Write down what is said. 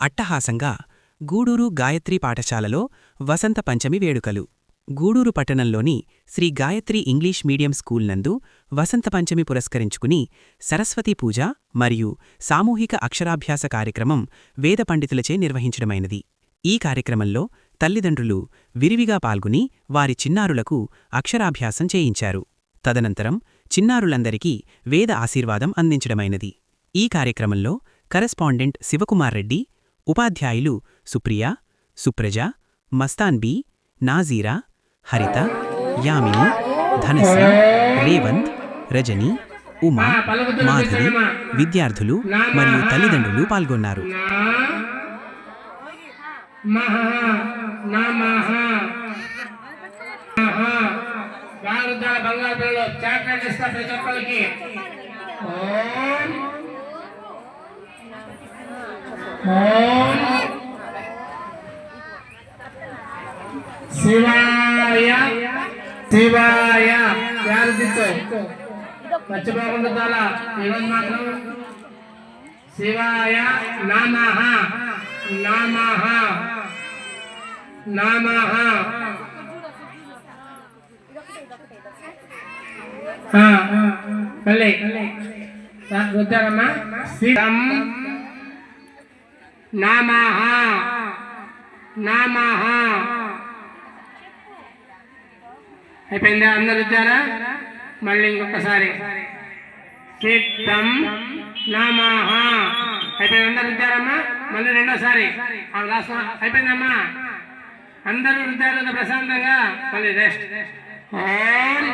అట్టహాసంగా గూడూరు గాయత్రి పాఠశాలలో వసంత పంచమి వేడుకలు. గూడూరు పట్టణంలోని Sri Gayatri English medium school నందు వసంత పంచమి పురస్కరించుకుని సరస్వతీ పూజ మరియు సామూహిక అక్షరాభ్యాస కార్యక్రమం వేద పండితులచే నిర్వహించడమైనది. ఈ కార్యక్రమంలో తల్లిదండ్రులు విరివిగా పాల్గొని వారి చిన్నారులకు అక్షరాభ్యాసం చేయించారు. తదనంతరం చిన్నారులందరికీ వేద ఆశీర్వాదం అందించడమైనది. ఈ కార్యక్రమంలో కరెస్పాండెంట్ శివకుమార్ రెడ్డి, ఉపాధ్యాయులు సుప్రియ, సుప్రజ, మస్తాన్ బి, నాజీరా, హరిత, యామిని, ధనశ్రీ, రేవంత్, రజని, ఉమా, మాధవి, విద్యార్థులు మరియు తల్లిదండ్రులు పాల్గొన్నారు. శివాయ శివాయ మర్చిపోకుండా చాలా ఈరోజు మాత్రం శివాయ నమః నమః నమః. మళ్ళీ రుద్రమ్మా శివం నమః నమః. అయిపోయిందా? అందరు రుద్దారా? మళ్ళీ ఇంకొకసారి సిద్ధం నమః. అయిపోయింది? అందరు రుద్దారమ్మా? మళ్ళీ రెండోసారి అయిపోయిందమ్మా? అందరూ రుద్దారు ప్రశాంతంగా. మళ్ళీ రెస్ట్. ఓం